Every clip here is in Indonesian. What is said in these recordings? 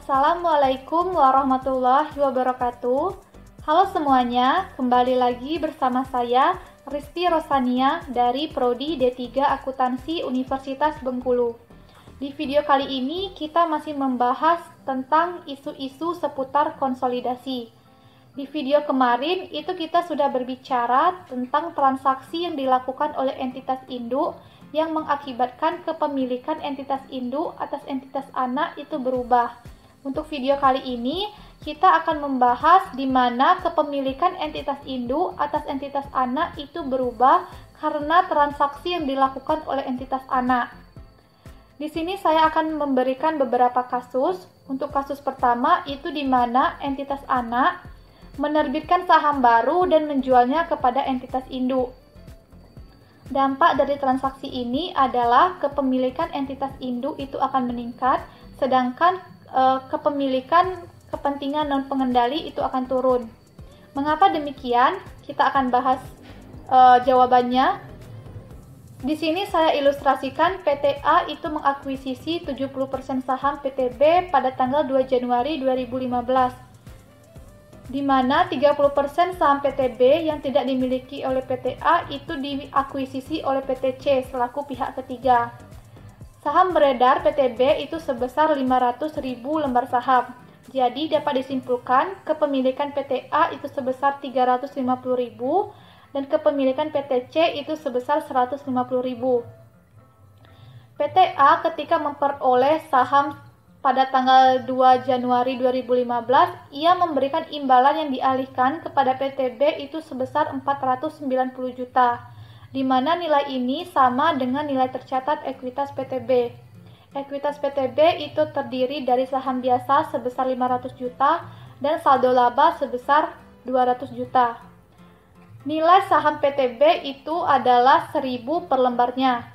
Assalamualaikum warahmatullahi wabarakatuh. Halo semuanya, kembali lagi bersama saya Risti Rosania dari Prodi D3 Akuntansi Universitas Bengkulu. Di video kali ini kita masih membahas tentang isu-isu seputar konsolidasi. Di video kemarin itu kita sudah berbicara tentang transaksi yang dilakukan oleh entitas induk yang mengakibatkan kepemilikan entitas induk atas entitas anak itu berubah. Untuk video kali ini, kita akan membahas di mana kepemilikan entitas induk atas entitas anak itu berubah karena transaksi yang dilakukan oleh entitas anak. Di sini saya akan memberikan beberapa kasus. Untuk kasus pertama itu di mana entitas anak menerbitkan saham baru dan menjualnya kepada entitas induk. Dampak dari transaksi ini adalah kepemilikan entitas induk itu akan meningkat, sedangkan kepemilikan kepentingan non-pengendali itu akan turun. Mengapa demikian? Kita akan bahas jawabannya. Di sini saya ilustrasikan PTA itu mengakuisisi 70% saham PTB pada tanggal 2 Januari 2015. Di mana 30% saham PTB yang tidak dimiliki oleh PTA itu diakuisisi oleh PTC selaku pihak ketiga. Saham beredar PTB itu sebesar 500.000 lembar saham. Jadi dapat disimpulkan kepemilikan PTA itu sebesar 350.000 dan kepemilikan PTC itu sebesar 150.000. PTA ketika memperoleh saham pada tanggal 2 Januari 2015, ia memberikan imbalan yang dialihkan kepada PTB itu sebesar 490 juta, di mana nilai ini sama dengan nilai tercatat ekuitas PTB. Ekuitas PTB itu terdiri dari saham biasa sebesar 500 juta dan saldo laba sebesar 200 juta. Nilai saham PTB itu adalah 1.000 per lembarnya.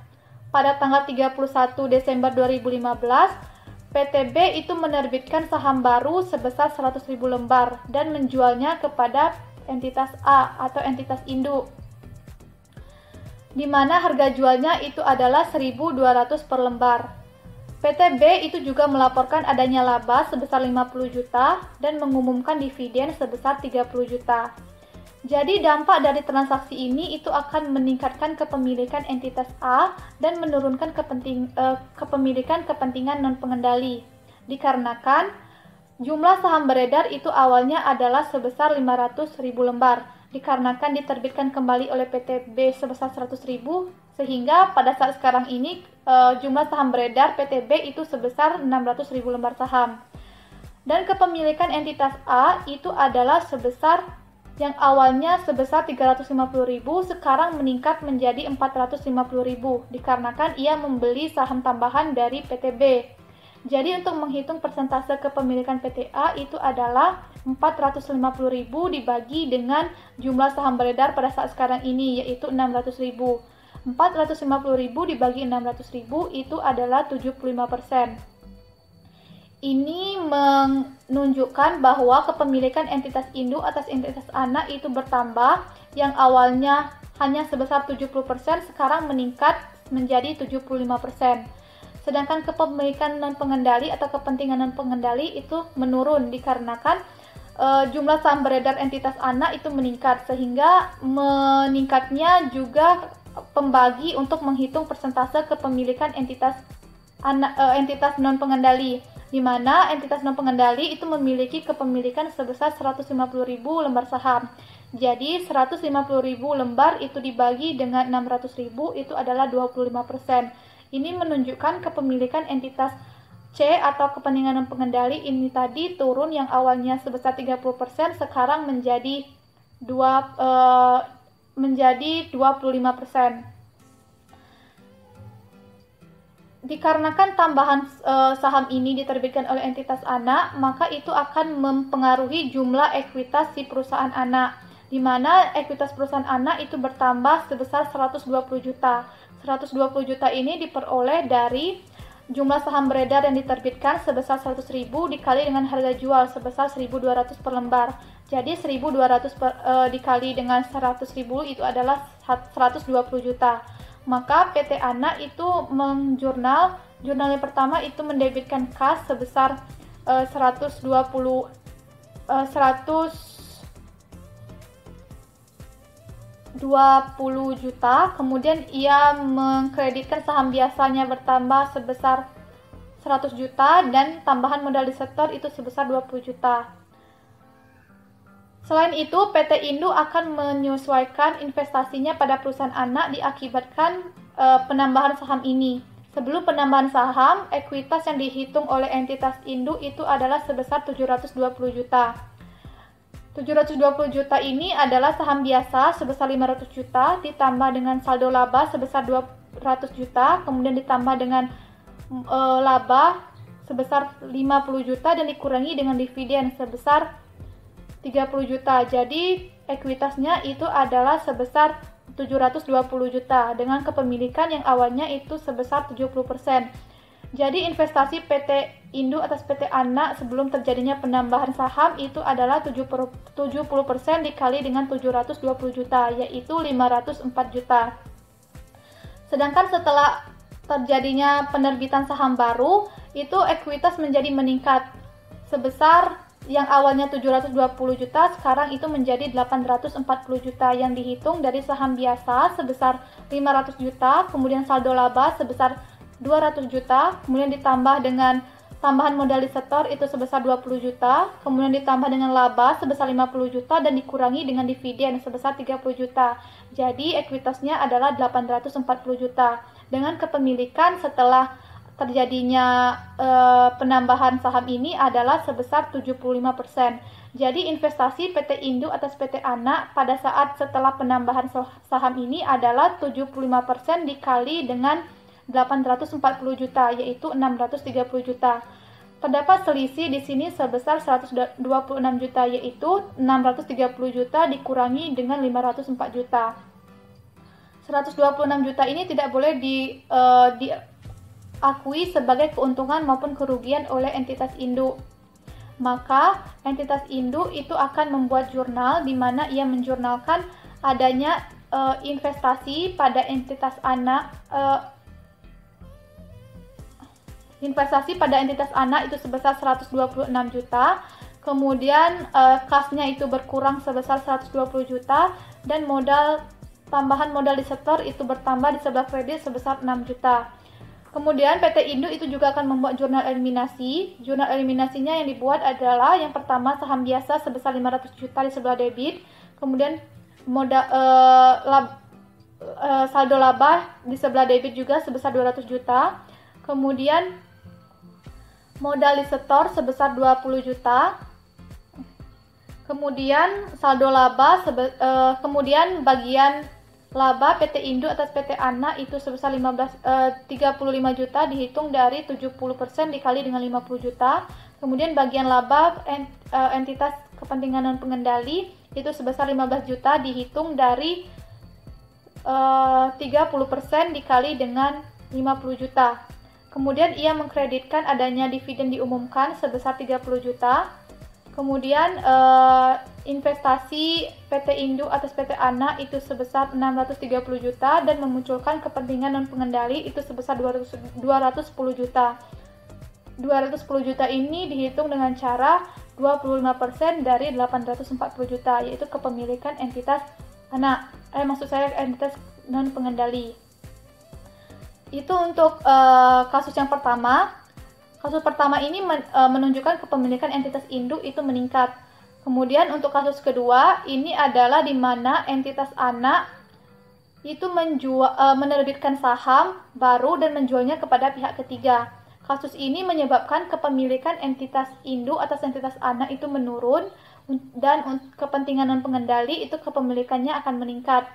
Pada tanggal 31 Desember 2015, PTB itu menerbitkan saham baru sebesar 100.000 lembar dan menjualnya kepada entitas A atau entitas induk, di mana harga jualnya itu adalah 1.200 per lembar. PTB itu juga melaporkan adanya laba sebesar 50 juta dan mengumumkan dividen sebesar 30 juta. Jadi dampak dari transaksi ini itu akan meningkatkan kepemilikan entitas A dan menurunkan kepemilikan kepentingan non-pengendali. Dikarenakan jumlah saham beredar itu awalnya adalah sebesar 500.000 lembar. Dikarenakan diterbitkan kembali oleh PTB sebesar 100.000, sehingga pada saat sekarang ini jumlah saham beredar PTB itu sebesar 600.000 lembar saham. Dan kepemilikan entitas A itu adalah sebesar yang awalnya sebesar 350.000 sekarang meningkat menjadi 450.000 dikarenakan ia membeli saham tambahan dari PTB. Jadi untuk menghitung persentase kepemilikan PTA itu adalah 450.000 dibagi dengan jumlah saham beredar pada saat sekarang ini yaitu 600.000. 450.000 dibagi 600.000 itu adalah 75%. Ini menunjukkan bahwa kepemilikan entitas induk atas entitas anak itu bertambah, yang awalnya hanya sebesar 70% sekarang meningkat menjadi 75%. Sedangkan kepemilikan non-pengendali atau kepentingan non-pengendali itu menurun dikarenakan jumlah saham beredar entitas anak itu meningkat, sehingga meningkatnya juga pembagi untuk menghitung persentase kepemilikan entitas non-pengendali, di mana entitas non-pengendali itu memiliki kepemilikan sebesar 150.000 lembar saham. Jadi 150.000 lembar itu dibagi dengan 600.000 itu adalah 25%. Ini menunjukkan kepemilikan entitas C atau kepentingan non-pengendali ini tadi turun, yang awalnya sebesar 30% sekarang menjadi 25%. Dikarenakan tambahan saham ini diterbitkan oleh entitas anak, maka itu akan mempengaruhi jumlah ekuitas si perusahaan anak, di mana ekuitas perusahaan anak itu bertambah sebesar 120 juta. 120 juta ini diperoleh dari jumlah saham beredar yang diterbitkan sebesar 100.000 dikali dengan harga jual sebesar 1.200 per lembar. Jadi 1.200 dikali dengan 100.000 itu adalah 120 juta. Maka PT Anak itu jurnal yang pertama itu mendebitkan kas sebesar 120 juta, kemudian ia mengkreditkan saham biasanya bertambah sebesar 100 juta dan tambahan modal disetor itu sebesar 20 juta. Selain itu, PT Indo akan menyesuaikan investasinya pada perusahaan anak diakibatkan penambahan saham ini. Sebelum penambahan saham, ekuitas yang dihitung oleh entitas Indo itu adalah sebesar 720 juta. 720 juta ini adalah saham biasa sebesar 500 juta, ditambah dengan saldo laba sebesar 200 juta, kemudian ditambah dengan laba sebesar 50 juta dan dikurangi dengan dividen sebesar 30 juta. Jadi ekuitasnya itu adalah sebesar 720 juta dengan kepemilikan yang awalnya itu sebesar 70%. Jadi investasi PT Indo atas PT Anak sebelum terjadinya penambahan saham itu adalah 70% dikali dengan 720 juta, yaitu 504 juta. Sedangkan setelah terjadinya penerbitan saham baru, itu ekuitas menjadi meningkat sebesar yang awalnya 720 juta, sekarang itu menjadi 840 juta yang dihitung dari saham biasa sebesar 500 juta, kemudian saldo laba sebesar 200 juta, kemudian ditambah dengan tambahan modal disetor itu sebesar 20 juta, kemudian ditambah dengan laba sebesar 50 juta dan dikurangi dengan dividen sebesar 30 juta. Jadi ekuitasnya adalah 840 juta. Dengan kepemilikan setelah terjadinya penambahan saham ini adalah sebesar 75%. Jadi investasi PT Indo atas PT Anak pada saat setelah penambahan saham ini adalah 75% dikali dengan 840 juta, yaitu 630 juta. Terdapat selisih di sini sebesar 126 juta, yaitu 630 juta dikurangi dengan 504 juta. 126 juta ini tidak boleh diakui sebagai keuntungan maupun kerugian oleh entitas Indo. Maka entitas Indo itu akan membuat jurnal di mana ia menjurnalkan adanya investasi pada entitas anak itu sebesar 126 juta, kemudian kasnya itu berkurang sebesar 120 juta, dan tambahan modal disetor itu bertambah di sebelah kredit sebesar 6 juta. Kemudian PT Indo itu juga akan membuat jurnal eliminasi. Jurnal eliminasinya yang dibuat adalah yang pertama saham biasa sebesar 500 juta di sebelah debit, kemudian saldo laba di sebelah debit juga sebesar 200 juta, kemudian modal disetor sebesar 20 juta, kemudian saldo laba, kemudian bagian laba PT Indo atas PT Anak itu sebesar 35 juta dihitung dari 70% dikali dengan 50 juta, kemudian bagian laba entitas kepentingan non pengendali itu sebesar 15 juta dihitung dari 30% dikali dengan 50 juta. Kemudian ia mengkreditkan adanya dividen diumumkan sebesar 30 juta. Kemudian investasi PT Indo atas PT Anak itu sebesar 630 juta dan memunculkan kepentingan non pengendali itu sebesar 210 juta. 210 juta ini dihitung dengan cara 25% dari 840 juta, yaitu kepemilikan entitas anak. Entitas non pengendali. Itu untuk kasus yang pertama. Kasus pertama ini menunjukkan kepemilikan entitas Indo itu meningkat. Kemudian untuk kasus kedua, ini adalah di mana entitas anak itu menerbitkan saham baru dan menjualnya kepada pihak ketiga. Kasus ini menyebabkan kepemilikan entitas Indo atas entitas anak itu menurun dan kepentingan non pengendali itu kepemilikannya akan meningkat.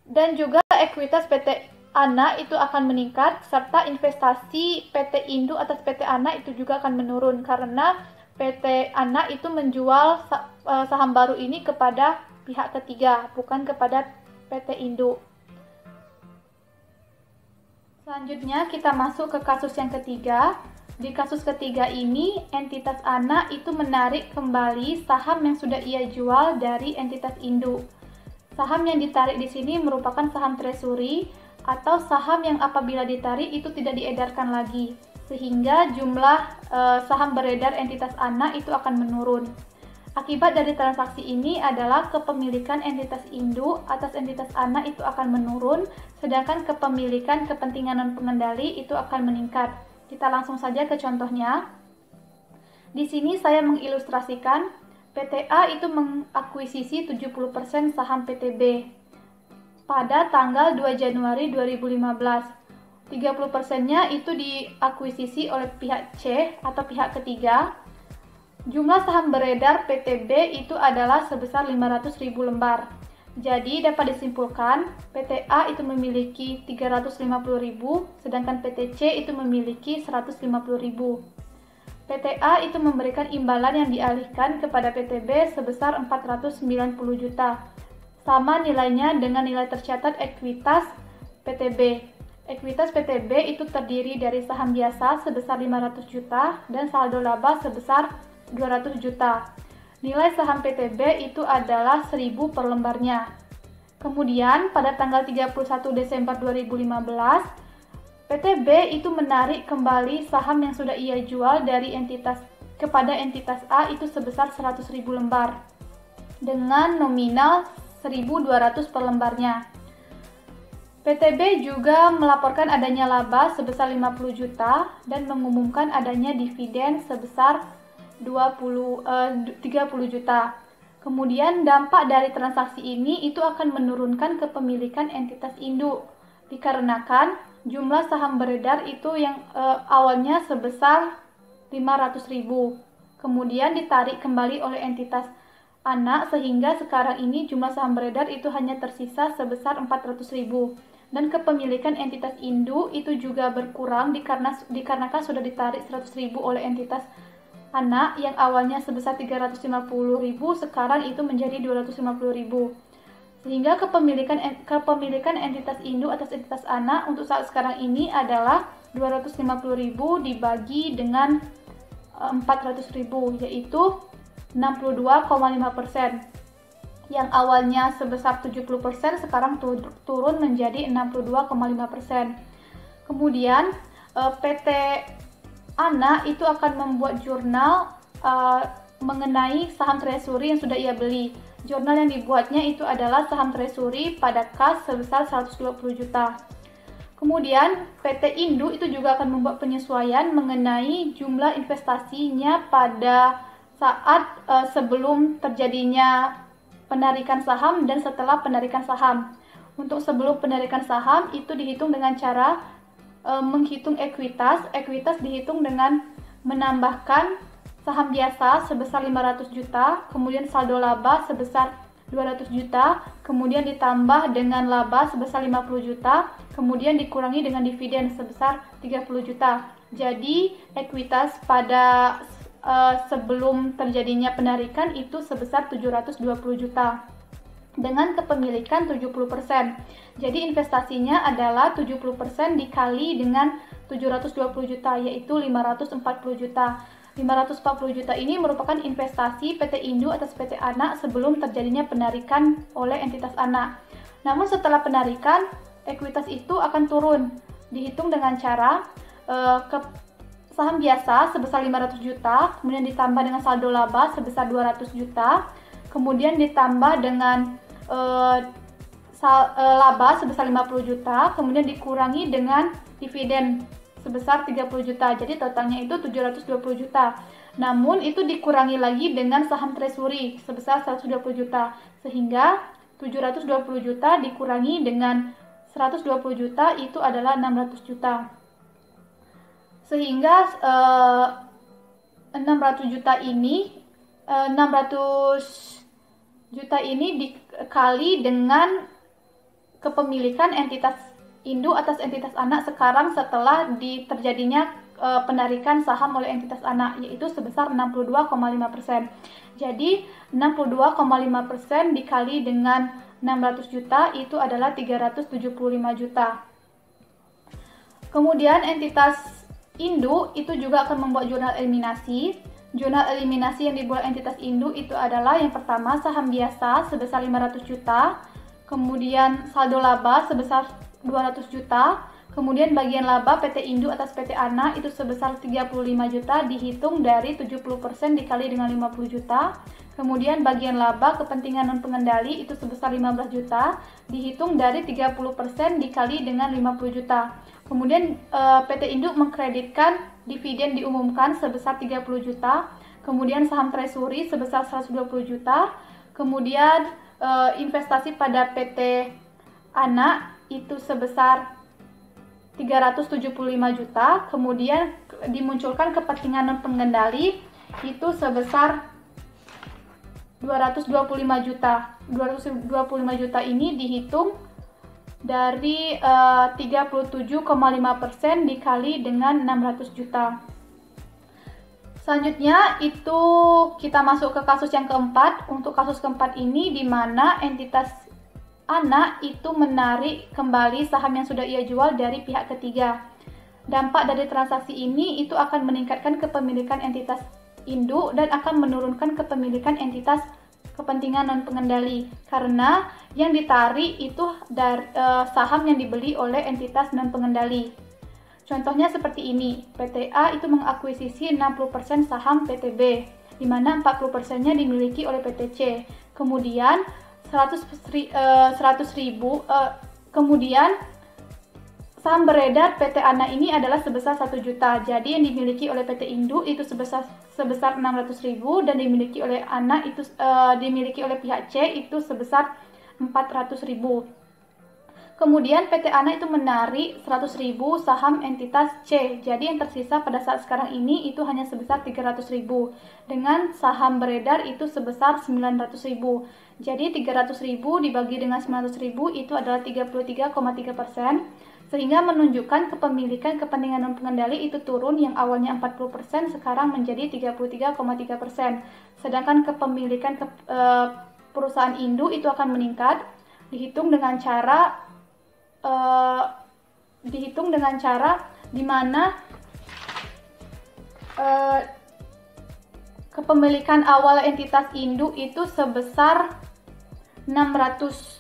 Dan juga ekuitas PT Anak itu akan meningkat, serta investasi PT Indo atas PT Anak itu juga akan menurun karena PT Anak itu menjual saham baru ini kepada pihak ketiga, bukan kepada PT Indo. Selanjutnya kita masuk ke kasus yang ketiga. Di kasus ketiga ini, entitas Anak itu menarik kembali saham yang sudah ia jual dari entitas Indo. Saham yang ditarik di sini merupakan saham treasury atau saham yang apabila ditarik itu tidak diedarkan lagi. sehingga jumlah saham beredar entitas anak itu akan menurun. Akibat dari transaksi ini adalah kepemilikan entitas induk atas entitas anak itu akan menurun, sedangkan kepemilikan kepentingan non-pengendali itu akan meningkat. Kita langsung saja ke contohnya. Di sini saya mengilustrasikan PTA itu mengakuisisi 70% saham PTB pada tanggal 2 Januari 2015. 30%-nya itu diakuisisi oleh pihak C atau pihak ketiga. Jumlah saham beredar PTB itu adalah sebesar 500.000 lembar. Jadi dapat disimpulkan PTA itu memiliki 350.000, sedangkan PTC itu memiliki 150.000. PTA itu memberikan imbalan yang dialihkan kepada PTB sebesar 490 juta. Sama nilainya dengan nilai tercatat ekuitas PTB. Ekuitas PTB itu terdiri dari saham biasa sebesar 500 juta dan saldo laba sebesar 200 juta. Nilai saham PTB itu adalah 1.000 per lembarnya. Kemudian pada tanggal 31 Desember 2015, PTB itu menarik kembali saham yang sudah ia jual dari entitas kepada entitas A itu sebesar 100.000 lembar dengan nominal 1.200 per lembarnya. PTB juga melaporkan adanya laba sebesar 50 juta dan mengumumkan adanya dividen sebesar 30 juta. Kemudian dampak dari transaksi ini itu akan menurunkan kepemilikan entitas induk dikarenakan jumlah saham beredar itu yang awalnya sebesar 500.000, kemudian ditarik kembali oleh entitas anak sehingga sekarang ini jumlah saham beredar itu hanya tersisa sebesar 400.000 dan kepemilikan entitas induk itu juga berkurang dikarenakan sudah ditarik 100.000 oleh entitas anak yang awalnya sebesar 350.000 sekarang itu menjadi 250.000. Sehingga kepemilikan entitas induk atas entitas anak untuk saat sekarang ini adalah 250.000 dibagi dengan 400.000, yaitu 62,5%. Yang awalnya sebesar 70% sekarang turun menjadi 62,5%. Kemudian PT anak itu akan membuat jurnal mengenai saham treasury yang sudah ia beli. Jurnal yang dibuatnya itu adalah saham treasury pada kas sebesar 120 juta. Kemudian PT Induk itu juga akan membuat penyesuaian mengenai jumlah investasinya pada saat sebelum terjadinya penarikan saham dan setelah penarikan saham. Untuk sebelum penarikan saham itu dihitung dengan cara menghitung ekuitas. Ekuitas dihitung dengan menambahkan saham biasa sebesar 500 juta, kemudian saldo laba sebesar 200 juta, kemudian ditambah dengan laba sebesar 50 juta, kemudian dikurangi dengan dividen sebesar 30 juta. Jadi ekuitas pada sebelum terjadinya penarikan itu sebesar 720 juta. Dengan kepemilikan 70%. Jadi investasinya adalah 70% dikali dengan 720 juta, yaitu 540 juta. 540 juta ini merupakan investasi PT Induk atas PT Anak sebelum terjadinya penarikan oleh entitas anak. Namun setelah penarikan, ekuitas itu akan turun. Dihitung dengan cara saham biasa sebesar 500 juta, kemudian ditambah dengan saldo laba sebesar 200 juta, kemudian ditambah dengan laba sebesar 50 juta, kemudian dikurangi dengan dividen sebesar 30 juta. Jadi totalnya itu 720 juta. Namun itu dikurangi lagi dengan saham treasury sebesar 120 juta. Sehingga 720 juta dikurangi dengan 120 juta itu adalah 600 juta. Sehingga 600 juta ini 600 juta ini dikali dengan kepemilikan entitas induk atas entitas anak sekarang setelah terjadinya penarikan saham oleh entitas anak, yaitu sebesar 62,5%. Jadi 62,5% dikali dengan 600 juta itu adalah 375 juta. Kemudian entitas induk itu juga akan membuat jurnal eliminasi. Jurnal eliminasi yang dibuat entitas induk itu adalah yang pertama saham biasa sebesar 500 juta, kemudian saldo laba sebesar 200 juta. Kemudian bagian laba PT Induk atas PT Ana itu sebesar 35 juta dihitung dari 70% dikali dengan 50 juta. Kemudian bagian laba kepentingan non pengendali itu sebesar 15 juta dihitung dari 30% dikali dengan 50 juta. Kemudian PT Induk mengkreditkan dividen diumumkan sebesar 30 juta. Kemudian saham treasury sebesar 120 juta. Kemudian investasi pada PT Ana itu sebesar 375 juta, kemudian dimunculkan kepentingan non pengendali itu sebesar 225 juta. 225 juta ini dihitung dari 37,5% dikali dengan 600 juta. Selanjutnya itu kita masuk ke kasus yang keempat. Untuk kasus keempat ini di mana entitas Ana itu menarik kembali saham yang sudah ia jual dari pihak ketiga. Dampak dari transaksi ini itu akan meningkatkan kepemilikan entitas induk dan akan menurunkan kepemilikan entitas kepentingan non pengendali karena yang ditarik itu dari saham yang dibeli oleh entitas non pengendali. Contohnya seperti ini, PTA itu mengakuisisi 60% saham PTB, di mana 40%-nya dimiliki oleh PTC. Kemudian 100.000 kemudian saham beredar PT Ana ini adalah sebesar 1 juta. Jadi yang dimiliki oleh PT Induk itu sebesar 600.000 dan dimiliki oleh Ana itu dimiliki oleh pihak C itu sebesar 400.000. Kemudian PT Ana itu menarik 100.000 saham entitas C. Jadi yang tersisa pada saat sekarang ini itu hanya sebesar 300.000. Dengan saham beredar itu sebesar 900.000. Jadi 300.000 dibagi dengan 900.000 itu adalah 33,3%. Sehingga menunjukkan kepemilikan kepentingan non pengendali itu turun yang awalnya 40% sekarang menjadi 33,3%. Sedangkan kepemilikan perusahaan induk itu akan meningkat dihitung dengan cara di mana kepemilikan awal entitas induk itu sebesar 600.000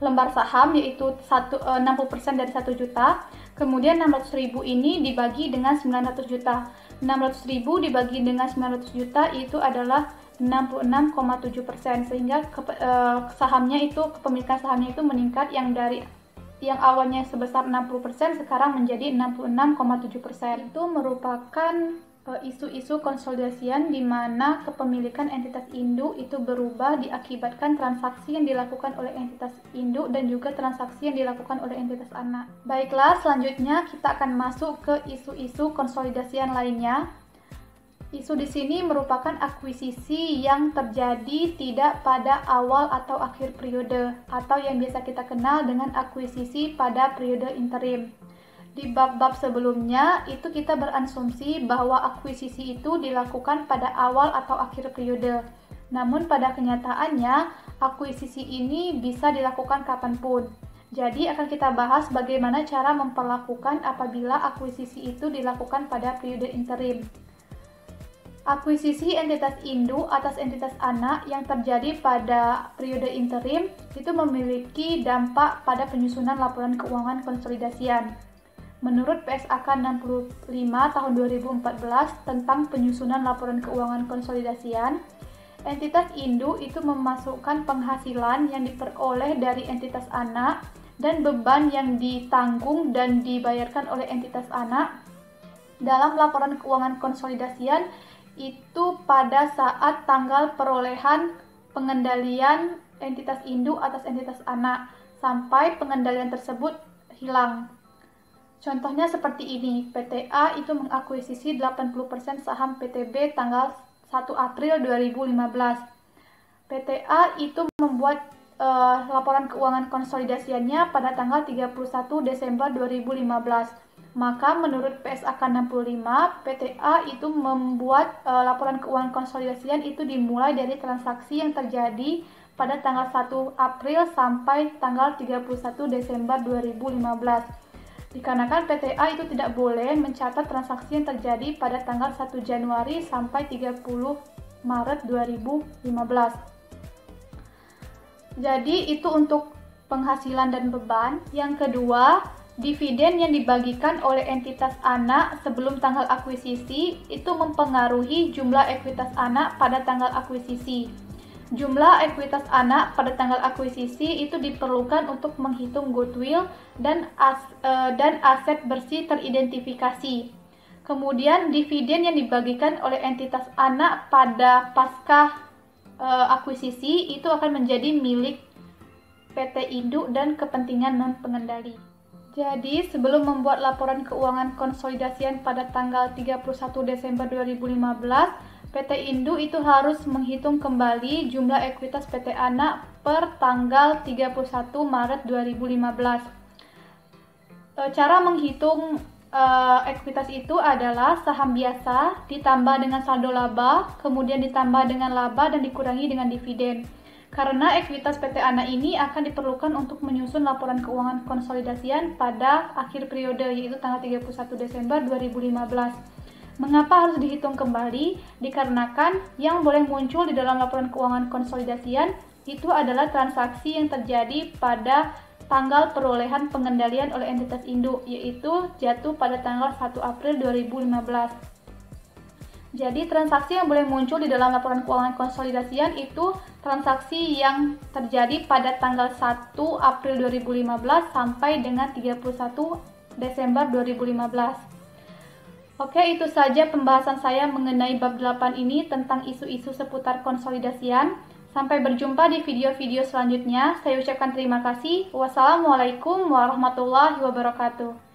lembar saham, yaitu 60% dari 1 juta. Kemudian 600.000 ini dibagi dengan 900 juta. 600.000 dibagi dengan 900 juta itu adalah 66,7%, sehingga sahamnya itu kepemilikan sahamnya itu meningkat yang awalnya sebesar 60% sekarang menjadi 66,7%. Itu merupakan isu-isu konsolidasian di mana kepemilikan entitas induk itu berubah diakibatkan transaksi yang dilakukan oleh entitas induk dan juga transaksi yang dilakukan oleh entitas anak. Baiklah, selanjutnya kita akan masuk ke isu-isu konsolidasian lainnya. Isu di sini merupakan akuisisi yang terjadi tidak pada awal atau akhir periode atau yang biasa kita kenal dengan akuisisi pada periode interim. Di bab-bab sebelumnya itu kita berasumsi bahwa akuisisi itu dilakukan pada awal atau akhir periode. Namun pada kenyataannya akuisisi ini bisa dilakukan kapanpun. Jadi akan kita bahas bagaimana cara memperlakukan apabila akuisisi itu dilakukan pada periode interim. Akuisisi entitas induk atas entitas anak yang terjadi pada periode interim itu memiliki dampak pada penyusunan laporan keuangan konsolidasian. Menurut PSAK 65 tahun 2014 tentang penyusunan laporan keuangan konsolidasian, entitas induk itu memasukkan penghasilan yang diperoleh dari entitas anak dan beban yang ditanggung dan dibayarkan oleh entitas anak dalam laporan keuangan konsolidasian itu pada saat tanggal perolehan pengendalian entitas induk atas entitas anak sampai pengendalian tersebut hilang. Contohnya seperti ini, PTA itu mengakuisisi 80% saham PTB tanggal 1 April 2015. PTA itu membuat laporan keuangan konsolidasiannya pada tanggal 31 Desember 2015. Maka menurut PSAK 65, PTA itu membuat laporan keuangan konsolidasian itu dimulai dari transaksi yang terjadi pada tanggal 1 April sampai tanggal 31 Desember 2015. Dikarenakan PTA itu tidak boleh mencatat transaksi yang terjadi pada tanggal 1 Januari sampai 30 Maret 2015. Jadi itu untuk penghasilan dan beban. Yang kedua, dividen yang dibagikan oleh entitas anak sebelum tanggal akuisisi itu mempengaruhi jumlah ekuitas anak pada tanggal akuisisi. Jumlah ekuitas anak pada tanggal akuisisi itu diperlukan untuk menghitung goodwill dan aset bersih teridentifikasi. Kemudian dividen yang dibagikan oleh entitas anak pada pasca akuisisi itu akan menjadi milik PT Induk dan kepentingan non-pengendali. Jadi, sebelum membuat laporan keuangan konsolidasian pada tanggal 31 Desember 2015, PT Induk itu harus menghitung kembali jumlah ekuitas PT Anak per tanggal 31 Maret 2015. Cara menghitung ekuitas itu adalah saham biasa ditambah dengan saldo laba, kemudian ditambah dengan laba dan dikurangi dengan dividen. Karena ekuitas PT Anak ini akan diperlukan untuk menyusun laporan keuangan konsolidasian pada akhir periode, yaitu tanggal 31 Desember 2015. Mengapa harus dihitung kembali? Dikarenakan yang boleh muncul di dalam laporan keuangan konsolidasian itu adalah transaksi yang terjadi pada tanggal perolehan pengendalian oleh entitas induk, yaitu jatuh pada tanggal 1 April 2015. Jadi transaksi yang boleh muncul di dalam laporan keuangan konsolidasian itu transaksi yang terjadi pada tanggal 1 April 2015 sampai dengan 31 Desember 2015. Oke, itu saja pembahasan saya mengenai bab 8 ini tentang isu-isu seputar konsolidasian. Sampai berjumpa di video-video selanjutnya. Saya ucapkan terima kasih. Wassalamualaikum warahmatullahi wabarakatuh.